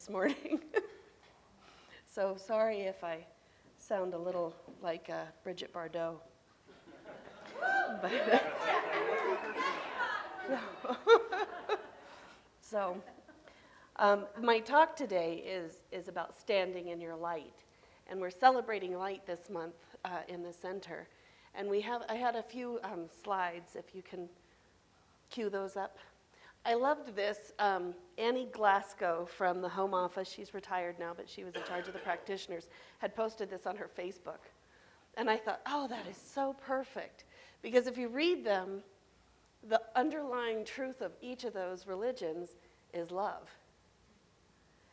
this morning. So sorry if I sound a little like Bridget Bardot. But so my talk today is about standing in your light. And we're celebrating light this month in the center. And I had a few slides, if you can cue those up. I loved this. Annie Glasgow from the Home Office, she's retired now, but she was in charge of the practitioners, had posted this on her Facebook. And I thought, oh, that is so perfect. Because if you read them, the underlying truth of each of those religions is love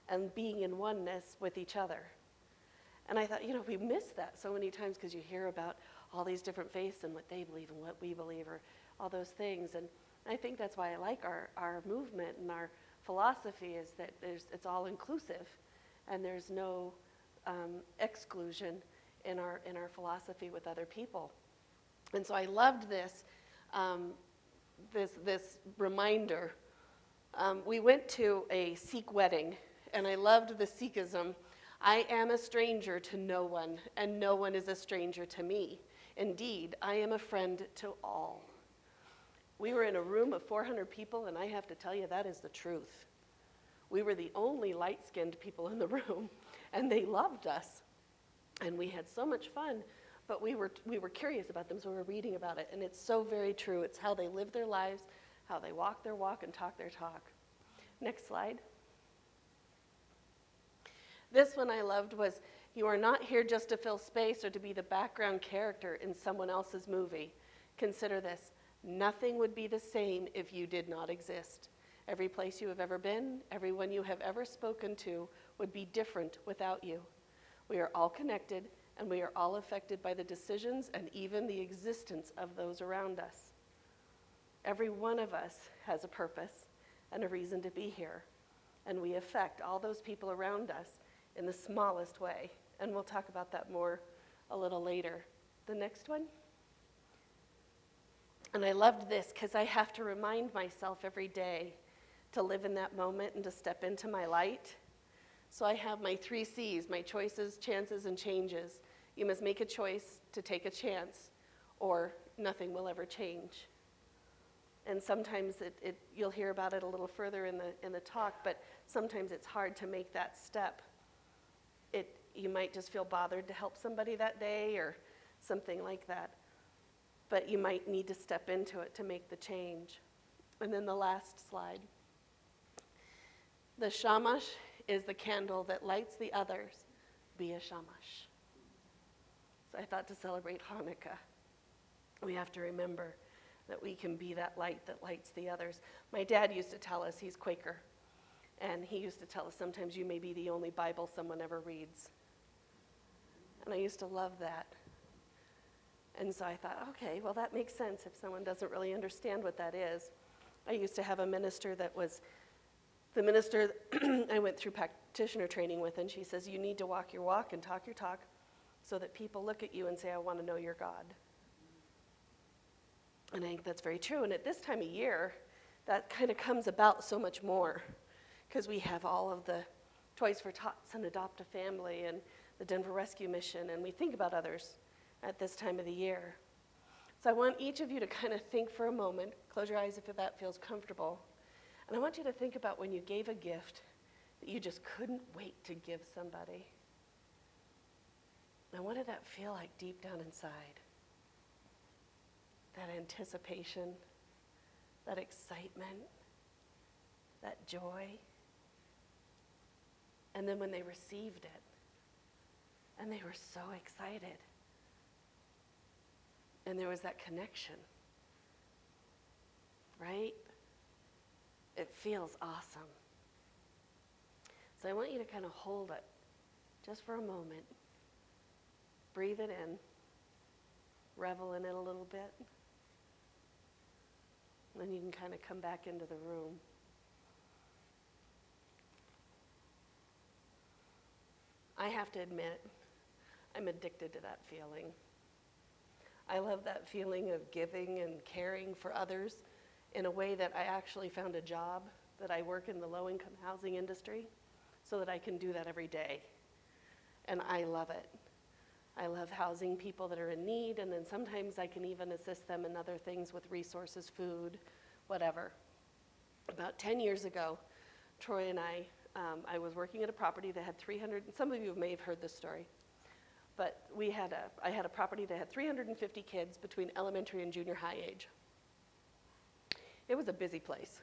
and being in oneness with each other. And I thought, we miss that so many times because you hear about all these different faiths and what they believe and what we believe, or all those things. And I think that's why I like our movement and our philosophy, is that it's all inclusive and there's no exclusion in our philosophy with other people. And so I loved this reminder. We went to a Sikh wedding, and I loved the Sikhism. I am a stranger to no one, and no one is a stranger to me. Indeed, I am a friend to all. We were in a room of 400 people, and I have to tell you, that is the truth. We were the only light-skinned people in the room, and they loved us. And we had so much fun, but we were curious about them, so we were reading about it. And it's so very true. It's how they live their lives, how they walk their walk, and talk their talk. Next slide. This one I loved was, you are not here just to fill space or to be the background character in someone else's movie. Consider this. Nothing would be the same if you did not exist. Every place you have ever been, everyone you have ever spoken to would be different without you. We are all connected, and we are all affected by the decisions and even the existence of those around us. Every one of us has a purpose and a reason to be here, and we affect all those people around us in the smallest way. And we'll talk about that more a little later. The next one. And I loved this because I have to remind myself every day to live in that moment and to step into my light. So I have my 3 C's, my choices, chances, and changes. You must make a choice to take a chance, or nothing will ever change. And sometimes you'll hear about it a little further in the talk, but sometimes it's hard to make that step. You might just feel bothered to help somebody that day or something like that. But you might need to step into it to make the change. And then the last slide. The shamash is the candle that lights the others. Be a shamash. So I thought, to celebrate Hanukkah, we have to remember that we can be that light that lights the others. My dad used to tell us, he's Quaker, and he used to tell us, sometimes you may be the only Bible someone ever reads. And I used to love that. And so I thought, okay, well, that makes sense if someone doesn't really understand what that is. I used to have a minister that was the minister I went through practitioner training with, and she says, you need to walk your walk and talk your talk so that people look at you and say, I want to know your God. And I think that's very true. And at this time of year, that kind of comes about so much more, because we have all of the Toys for Tots and Adopt a Family and the Denver Rescue Mission, and we think about others at this time of the year. So I want each of you to kind of think for a moment, close your eyes if that feels comfortable, and I want you to think about when you gave a gift that you just couldn't wait to give somebody. And what did that feel like deep down inside? That anticipation, that excitement, that joy. And then when they received it, and they were so excited, and there was that connection, right? It feels awesome. So I want you to kind of hold it just for a moment. Breathe it in. Revel in it a little bit. Then you can kind of come back into the room. I have to admit, I'm addicted to that feeling. I love that feeling of giving and caring for others in a way that I actually found a job, that I work in the low-income housing industry. so that I can do that every day. And I love it. I love housing people that are in need, and then sometimes I can even assist them in other things with resources, food, whatever. About 10 years ago, Troy and I was working at a property that had 300, some of you may have heard this story, but I had a property that had 350 kids between elementary and junior high age. It was a busy place.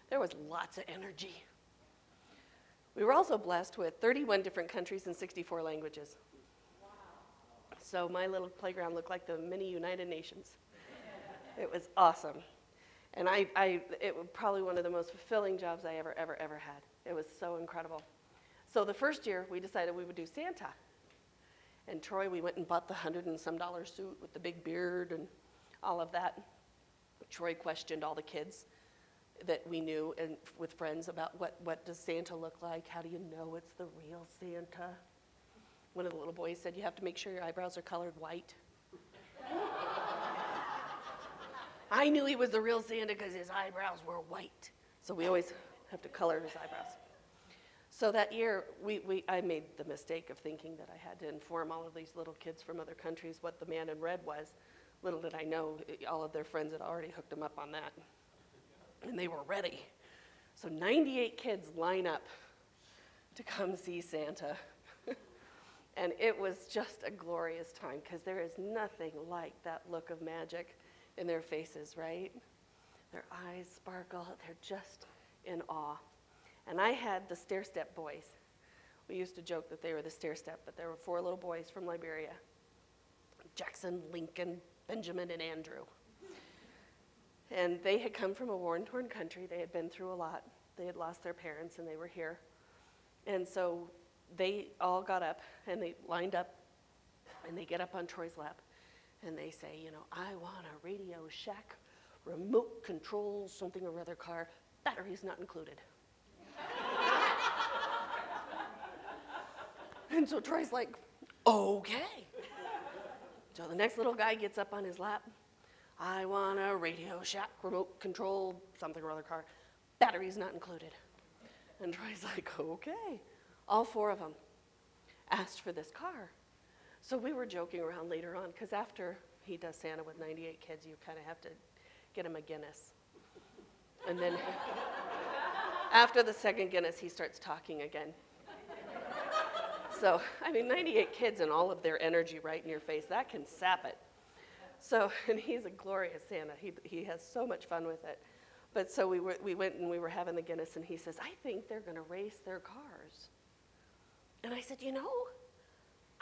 There was lots of energy. We were also blessed with 31 different countries and 64 languages. Wow. So my little playground looked like the mini United Nations. It was awesome. And it was probably one of the most fulfilling jobs I ever had. It was so incredible. So the first year, we decided we would do Santa. And Troy, we went and bought the $100 and some suit with the big beard and all of that. Troy questioned all the kids that we knew and with friends about what does Santa look like? How do you know it's the real Santa? One of the little boys said, you have to make sure your eyebrows are colored white. I knew he was the real Santa because his eyebrows were white. So we always have to color his eyebrows. So that year, I made the mistake of thinking that I had to inform all of these little kids from other countries what the man in red was. Little did I know, all of their friends had already hooked them up on that. And they were ready. So 98 kids line up to come see Santa. And it was just a glorious time because there is nothing like that look of magic in their faces, right? Their eyes sparkle. They're just in awe. And I had the stair-step boys. We used to joke that they were the stair-step, but there were 4 little boys from Liberia. Jackson, Lincoln, Benjamin, and Andrew. And they had come from a war-torn country. They had been through a lot. They had lost their parents, and they were here. And so they all got up, and they lined up, and they get up on Troy's lap, and they say, I want a Radio Shack, remote control, something or other car, batteries not included. And so Troy's like, okay. So the next little guy gets up on his lap. I want a Radio Shack, remote control, something or other car, batteries not included. And Troy's like, okay. All 4 of them asked for this car. So we were joking around later on, because after he does Santa with 98 kids, you kind of have to get him a Guinness. And then after the second Guinness, he starts talking again. So, 98 kids and all of their energy right in your face, that can sap it. So, and he's a glorious Santa. He has so much fun with it. But so we went and we were having the Guinness, and he says, I think they're going to race their cars. And I said,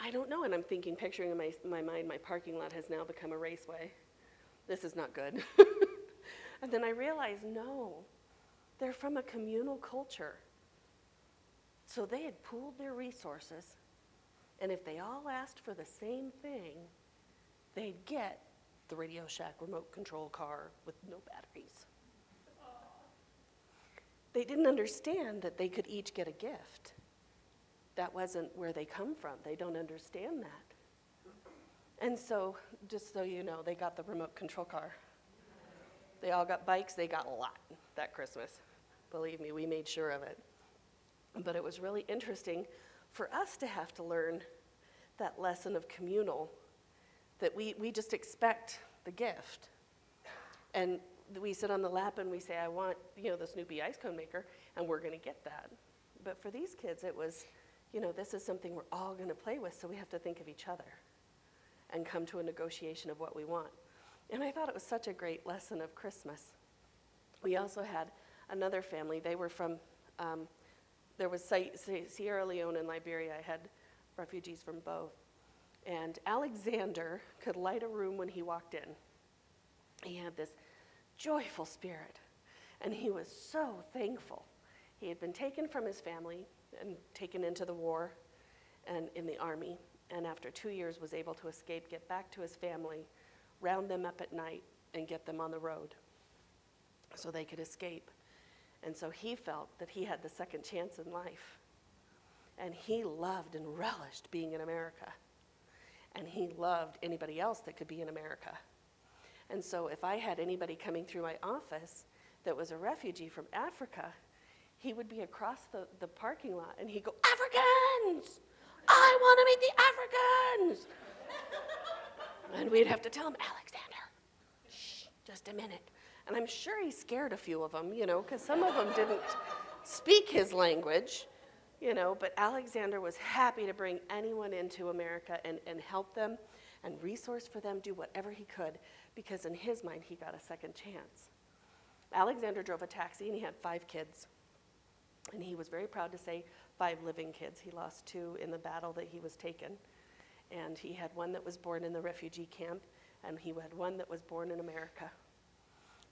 I don't know. And I'm picturing in my mind, my parking lot has now become a raceway. This is not good. And then I realized, no, they're from a communal culture. So they had pooled their resources, and if they all asked for the same thing, they'd get the Radio Shack remote control car with no batteries. They didn't understand that they could each get a gift. That wasn't where they come from. They don't understand that. And so, just so you know, they got the remote control car. They all got bikes. They got a lot that Christmas. Believe me, we made sure of it. But it was really interesting for us to have to learn that lesson of communal, that we just expect the gift. And we sit on the lap and we say, I want, the Snoopy ice cone maker, and we're going to get that. But for these kids, it was, this is something we're all going to play with, so we have to think of each other and come to a negotiation of what we want. And I thought it was such a great lesson of Christmas. We also had another family. They were from, there was Sierra Leone and Liberia. I had refugees from both. And Alexander could light a room when he walked in. He had this joyful spirit, and he was so thankful. He had been taken from his family and taken into the war and in the army, and after 2 years was able to escape, get back to his family, round them up at night, and get them on the road so they could escape. And so he felt that he had the second chance in life. And he loved and relished being in America. And he loved anybody else that could be in America. And so if I had anybody coming through my office that was a refugee from Africa, he would be across the parking lot, and he'd go, Africans! I want to meet the Africans! And we'd have to tell him, Alexander, shh, just a minute. And I'm sure he scared a few of them, because some of them didn't speak his language, but Alexander was happy to bring anyone into America and help them and resource for them, do whatever he could, because in his mind, he got a second chance. Alexander drove a taxi, and he had 5 kids. And he was very proud to say 5 living kids. He lost 2 in the battle that he was taken. And he had one that was born in the refugee camp, and he had one that was born in America.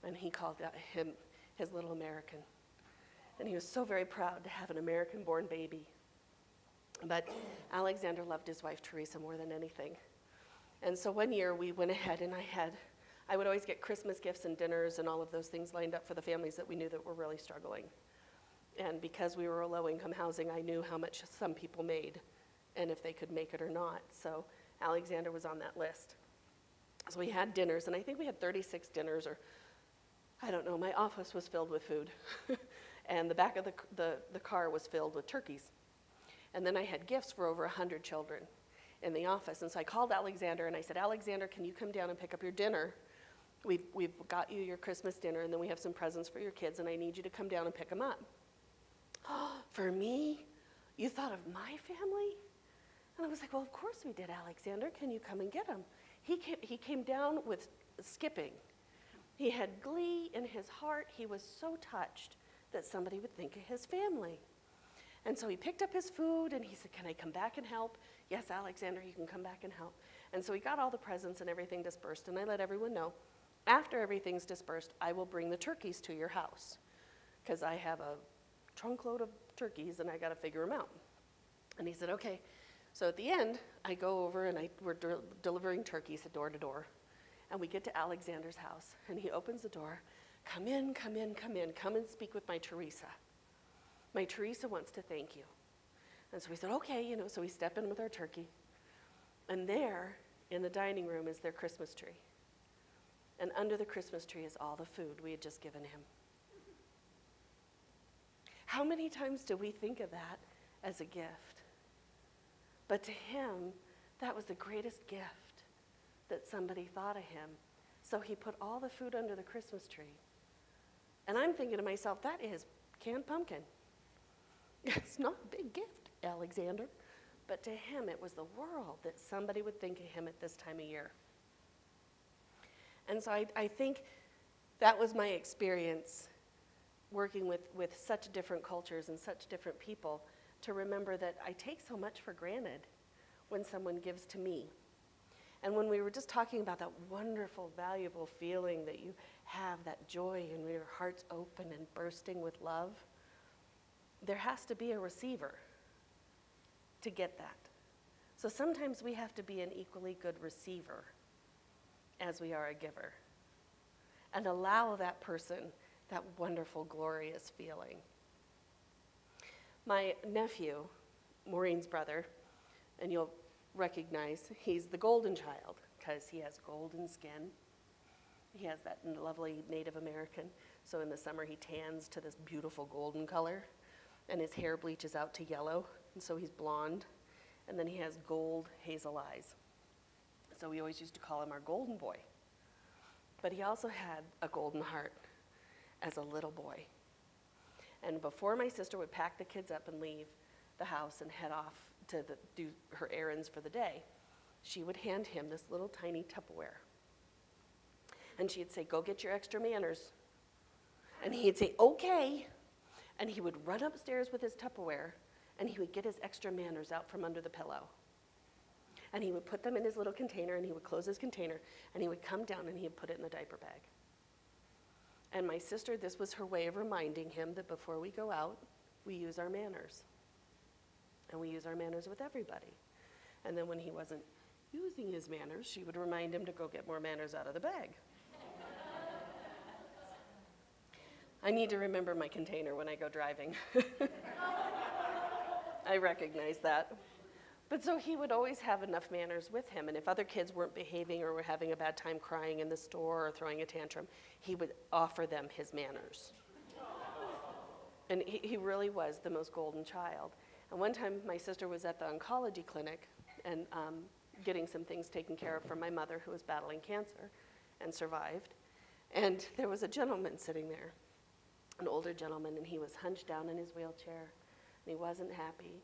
And he called him his little American. And he was so very proud to have an American-born baby. But Alexander loved his wife, Teresa, more than anything. And so one year we went ahead, and I would always get Christmas gifts and dinners and all of those things lined up for the families that we knew that were really struggling. And because we were a low-income housing, I knew how much some people made and if they could make it or not. So Alexander was on that list. So we had dinners, and I think we had 36 dinners, or I don't know, my office was filled with food. And the back of the car was filled with turkeys. And then I had gifts for over 100 children in the office. And so I called Alexander, and I said, Alexander, can you come down and pick up your dinner? We've got you your Christmas dinner, and then we have some presents for your kids, and I need you to come down and pick them up. Oh, for me? You thought of my family? And I was like, well, of course we did, Alexander. Can you come and get them? He came down with skipping. He had glee in his heart. He was so touched that somebody would think of his family. And so he picked up his food, and he said, can I come back and help? Yes, Alexander, you can come back and help. And so he got all the presents and everything dispersed, and I let everyone know, after everything's dispersed, I will bring the turkeys to your house, because I have a trunk load of turkeys, and I got to figure them out. And he said, okay. So at the end, I go over, and we're delivering turkeys door to door. And we get to Alexander's house, and he opens the door. Come in, come in, come in. Come and speak with my Teresa. My Teresa wants to thank you. And so we said, okay, so we step in with our turkey. And there, in the dining room, is their Christmas tree. And under the Christmas tree is all the food we had just given him. How many times do we think of that as a gift? But to him, that was the greatest gift that somebody thought of him. So he put all the food under the Christmas tree. And I'm thinking to myself, that is canned pumpkin. It's not a big gift, Alexander. But to him, it was the world that somebody would think of him at this time of year. And so I think that was my experience working with such different cultures and such different people, to remember that I take so much for granted when someone gives to me. And when we were just talking about that wonderful, valuable feeling that you have, that joy and your heart's open and bursting with love, there has to be a receiver to get that. So sometimes we have to be an equally good receiver as we are a giver, and allow that person that wonderful, glorious feeling. My nephew, Maureen's brother, and you'll recognize he's the golden child because he has golden skin. He has that lovely Native American, so in the summer he tans to this beautiful golden color, and his hair bleaches out to yellow, and so he's blonde, and then he has gold hazel eyes. So we always used to call him our golden boy. But he also had a golden heart as a little boy. And before my sister would pack the kids up and leave the house and head off to do her errands for the day, she would hand him this little tiny Tupperware. And she'd say, go get your extra manners. And he'd say, okay. And he would run upstairs with his Tupperware, and he would get his extra manners out from under the pillow. And he would put them in his little container, and he would close his container, and he would come down and he would put it in the diaper bag. And my sister, this was her way of reminding him that before we go out, we use our manners. And we use our manners with everybody. And then when he wasn't using his manners, she would remind him to go get more manners out of the bag. I need to remember my container when I go driving. I recognize that. But so he would always have enough manners with him, and if other kids weren't behaving or were having a bad time crying in the store or throwing a tantrum, he would offer them his manners. And he really was the most golden child. And one time my sister was at the oncology clinic and getting some things taken care of for my mother who was battling cancer and survived. And there was a gentleman sitting there, an older gentleman, and he was hunched down in his wheelchair, and he wasn't happy,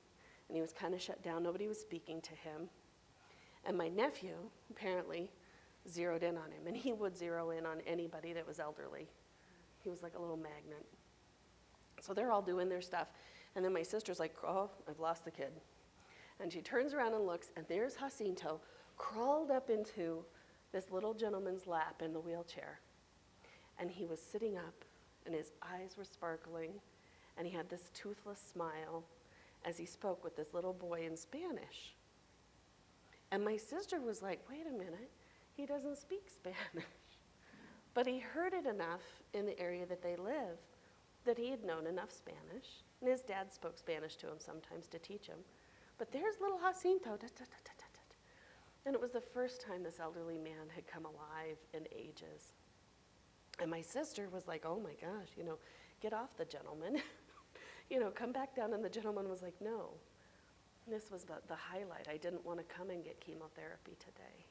and he was kind of shut down. Nobody was speaking to him. And my nephew apparently zeroed in on him, and he would zero in on anybody that was elderly. He was like a little magnet. So they're all doing their stuff, and then my sister's like, oh, I've lost the kid. And she turns around and looks, and there's Jacinto crawled up into this little gentleman's lap in the wheelchair. And he was sitting up, and his eyes were sparkling, and he had this toothless smile as he spoke with this little boy in Spanish. And my sister was like, wait a minute, he doesn't speak Spanish. But he heard it enough in the area that they live that he had known enough Spanish. And his dad spoke Spanish to him sometimes to teach him. But there's little Jacinto. And it was the first time this elderly man had come alive in ages. And my sister was like, oh my gosh, get off the gentleman. Come back down. And the gentleman was like, no. This was the highlight. I didn't want to come and get chemotherapy today.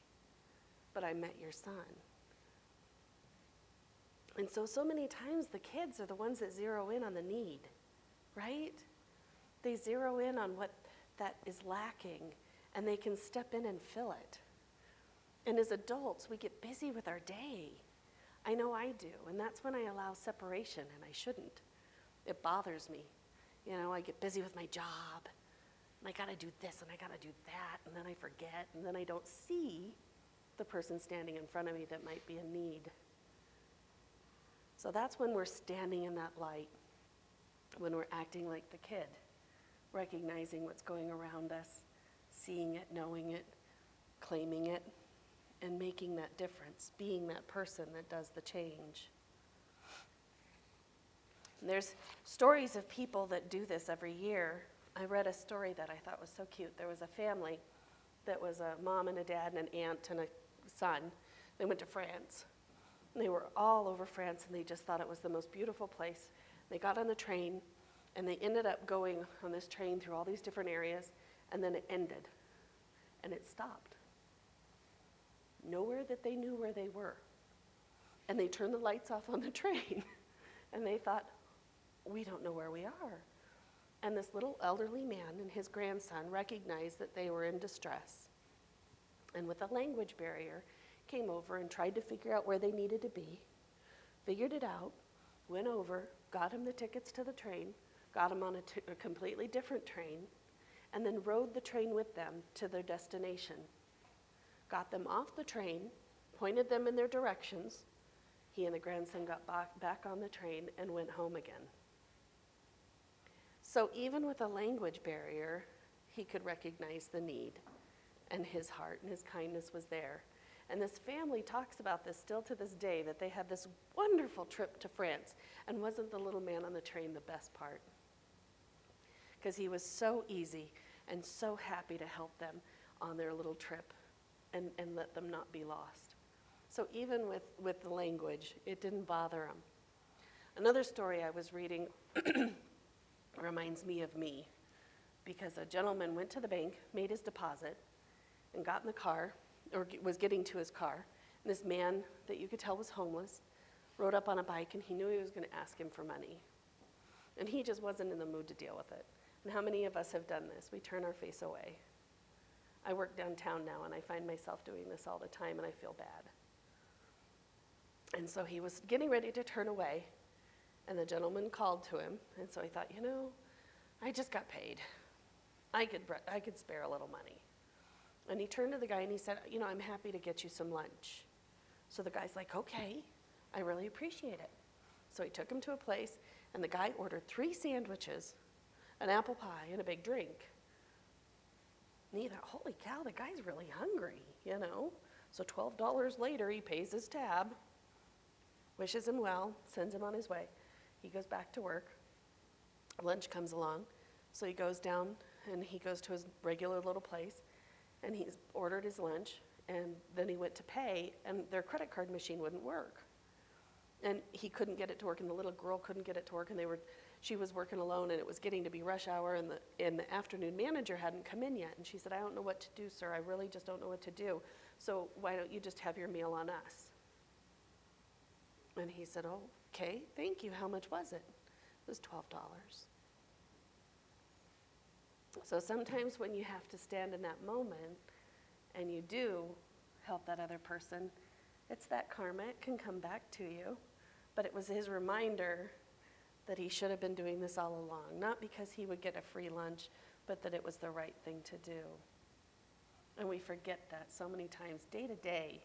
But I met your son. And so many times the kids are the ones that zero in on the need, right? They zero in on what that is lacking, and they can step in and fill it. And as adults, we get busy with our day. I know I do, and that's when I allow separation, and I shouldn't. It bothers me. I get busy with my job, and I gotta do this, and I gotta do that, and then I forget, and then I don't see the person standing in front of me that might be in need. So that's when we're standing in that light, when we're acting like the kid, recognizing what's going around us, seeing it, knowing it, claiming it, and making that difference, being that person that does the change. And there's stories of people that do this every year. I read a story that I thought was so cute. There was a family that was a mom and a dad and an aunt and a son. They went to France. And they were all over France, and they just thought it was the most beautiful place. They got on the train, and they ended up going on this train through all these different areas, and then it ended, and it stopped. Nowhere that they knew where they were. And they turned the lights off on the train, and they thought, we don't know where we are. And this little elderly man and his grandson recognized that they were in distress. And with a language barrier, came over and tried to figure out where they needed to be, figured it out, went over, got him the tickets to the train, got him on a completely different train, and then rode the train with them to their destination. Got them off the train, pointed them in their directions. He and the grandson got back on the train and went home again. So even with a language barrier, he could recognize the need, and his heart and his kindness was there. And this family talks about this still to this day, that they had this wonderful trip to France. And wasn't the little man on the train the best part? Because he was so easy and so happy to help them on their little trip and let them not be lost. So even with the language, it didn't bother him. Another story I was reading reminds me of me, because a gentleman went to the bank, made his deposit, and got in the car, or was getting to his car. And this man that you could tell was homeless rode up on a bike, and he knew he was going to ask him for money. And he just wasn't in the mood to deal with it. And how many of us have done this? We turn our face away. I work downtown now, and I find myself doing this all the time, and I feel bad. And so he was getting ready to turn away, and the gentleman called to him. And so he thought, I just got paid. I could spare a little money. And he turned to the guy and he said, I'm happy to get you some lunch. So the guy's like, okay, I really appreciate it. So he took him to a place, and the guy ordered 3 sandwiches, an apple pie, and a big drink. And he thought, holy cow, the guy's really hungry, So $12 later, he pays his tab, wishes him well, sends him on his way. He goes back to work. Lunch comes along. So he goes down, and he goes to his regular little place. And he's ordered his lunch, and then he went to pay, and their credit card machine wouldn't work. And he couldn't get it to work, and the little girl couldn't get it to work, and they were she was working alone, and it was getting to be rush hour, and the afternoon manager hadn't come in yet. And she said, I don't know what to do, sir. I really just don't know what to do. So why don't you just have your meal on us? And he said, oh, okay, thank you. How much was it? It was $12. So sometimes when you have to stand in that moment and you do help that other person, it's that karma. It can come back to you. But it was his reminder that he should have been doing this all along, not because he would get a free lunch, but that it was the right thing to do. And we forget that so many times, day to day.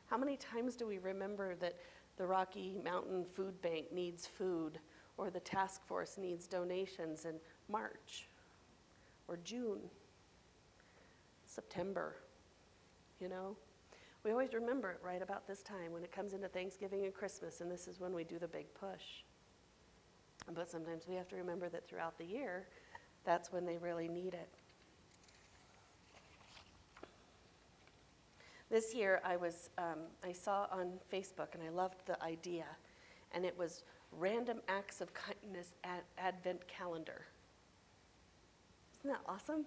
How many times do we remember that the Rocky Mountain Food Bank needs food, or the task force needs donations in March, or June, September, you know? We always remember it right about this time when it comes into Thanksgiving and Christmas, and this is when we do the big push. But sometimes we have to remember that throughout the year, that's when they really need it. This year I saw on Facebook, and I loved the idea, and it was Random Acts of Kindness Advent Calendar. Isn't that awesome?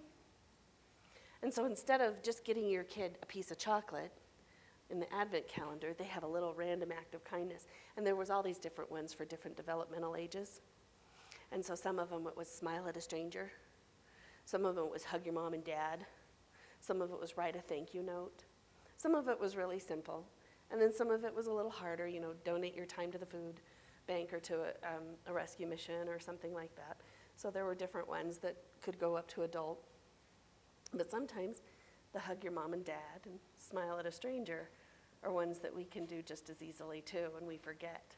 And so instead of just getting your kid a piece of chocolate in the Advent calendar, they have a little random act of kindness. And there was all these different ones for different developmental ages. And so some of them it was smile at a stranger. Some of them it was hug your mom and dad. Some of it was write a thank you note. Some of it was really simple. And then some of it was a little harder, you know, donate your time to the food bank or to a rescue mission or something like that. So there were different ones that could go up to adult. But sometimes the hug your mom and dad and smile at a stranger are ones that we can do just as easily too, and we forget.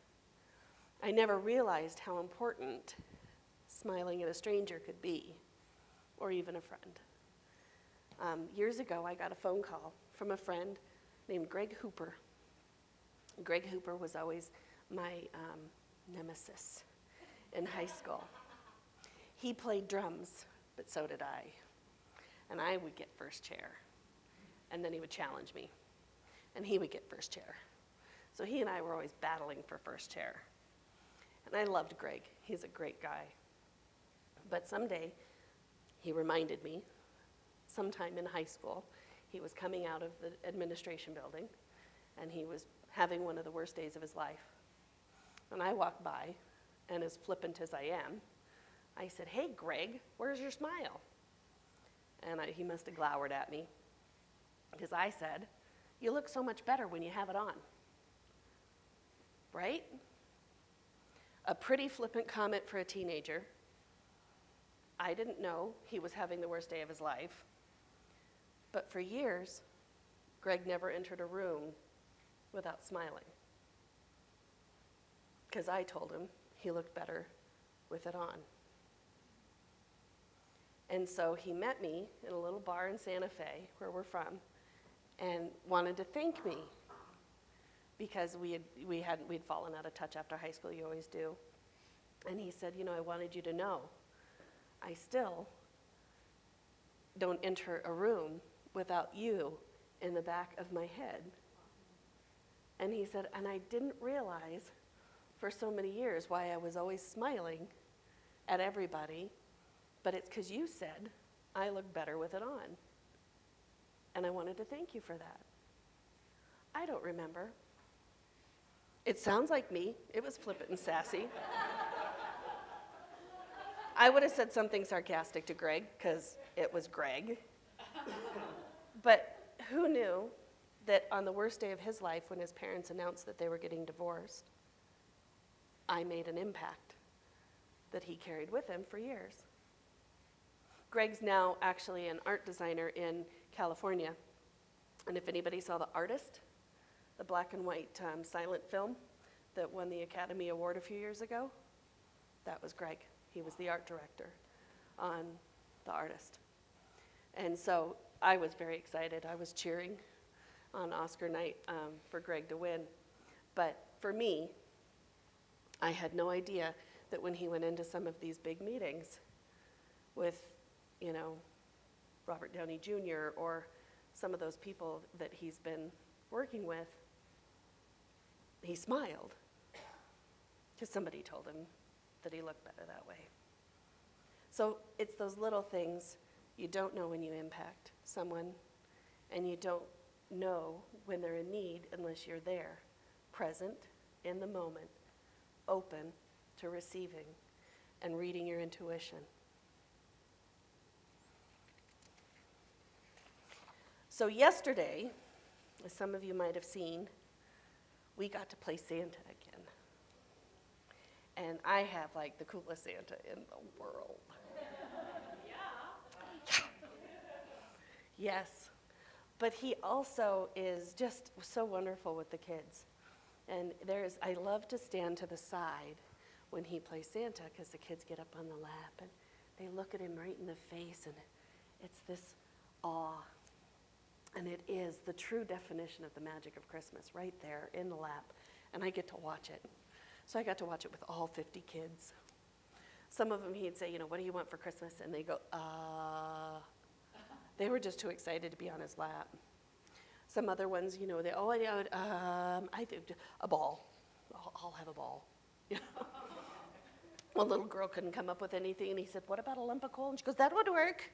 I never realized how important smiling at a stranger could be, or even a friend. Years ago, I got a phone call from a friend named Greg Hooper. Greg Hooper was always my nemesis in high school. He played drums, but so did I. And I would get first chair. And then he would challenge me. And he would get first chair. So he and I were always battling for first chair. And I loved Greg. He's a great guy. But someday, he reminded me, sometime in high school, he was coming out of the administration building, and he was having one of the worst days of his life. And I walked by, and as flippant as I am, I said, hey, Greg, where's your smile? And he must have glowered at me, because I said, you look so much better when you have it on. Right? A pretty flippant comment for a teenager. I didn't know he was having the worst day of his life. But for years, Greg never entered a room without smiling, because I told him he looked better with it on. And so he met me in a little bar in Santa Fe, where we're from, and wanted to thank me, because we'd fallen out of touch after high school. You always do. And he said, you know, I wanted you to know, I still don't enter a room without you in the back of my head. And he said, and I didn't realize for so many years why I was always smiling at everybody, but it's because you said I look better with it on. And I wanted to thank you for that. I don't remember. It sounds like me. It was flippant and sassy. I would have said something sarcastic to Greg, because it was Greg. But who knew that on the worst day of his life, when his parents announced that they were getting divorced, I made an impact that he carried with him for years. Greg's now actually an art designer in California. And if anybody saw The Artist, the black and white silent film that won the Academy Award a few years ago, that was Greg. He was the art director on The Artist. And so I was very excited. I was cheering on Oscar night for Greg to win. But for me, I had no idea that when he went into some of these big meetings with, you know, Robert Downey Jr. or some of those people that he's been working with, he smiled, because somebody told him that he looked better that way. So it's those little things you don't know when you impact someone, and you don't know when they're in need unless you're there, present, in the moment, open to receiving and reading your intuition. So yesterday, as some of you might have seen, we got to play Santa again. And I have like the coolest Santa in the world. Yeah. Yes. But he also is just so wonderful with the kids. And I love to stand to the side when he plays Santa, because the kids get up on the lap and they look at him right in the face, and it's this awe. And it is the true definition of the magic of Christmas, right there in the lap. And I get to watch it. So I got to watch it with all 50 kids. Some of them, he'd say, what do you want for Christmas? And they go, They were just too excited to be on his lap. Some other ones, I think a ball. I'll have a ball. One little girl couldn't come up with anything, and he said, what about a lump of coal? And she goes, that would work.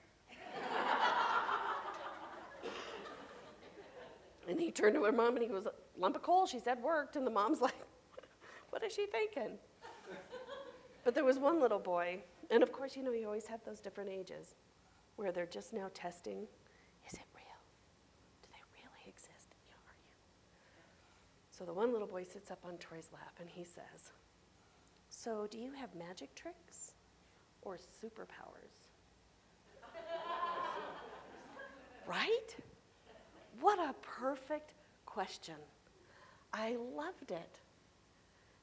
And he turned to her mom, and he goes, lump of coal? She said worked. And the mom's like, what is she thinking? But there was one little boy, and of course, you always have those different ages where they're just now testing, is it real? Do they really exist? Are you? So the one little boy sits up on Troy's lap, and he says, so do you have magic tricks or superpowers? Right? What a perfect question. I loved it.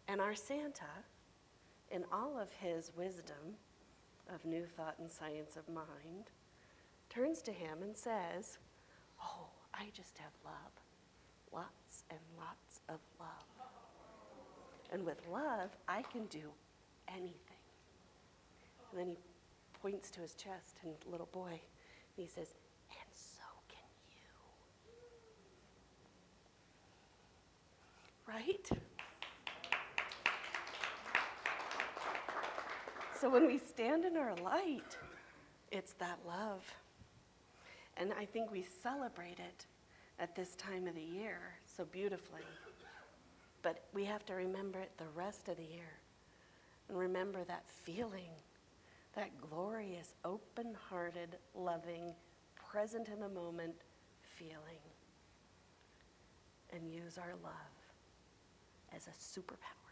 And our Santa, in all of his wisdom of new thought and science of mind, turns to him and says, oh, I just have love. Lots and lots of love. And with love, I can do anything. And then he points to his chest and little boy, and he says, and so can you. Right? So when we stand in our light, it's that love. And I think we celebrate it at this time of the year so beautifully. But we have to remember it the rest of the year. And remember that feeling, that glorious, open-hearted, loving, present in the moment feeling. And use our love as a superpower.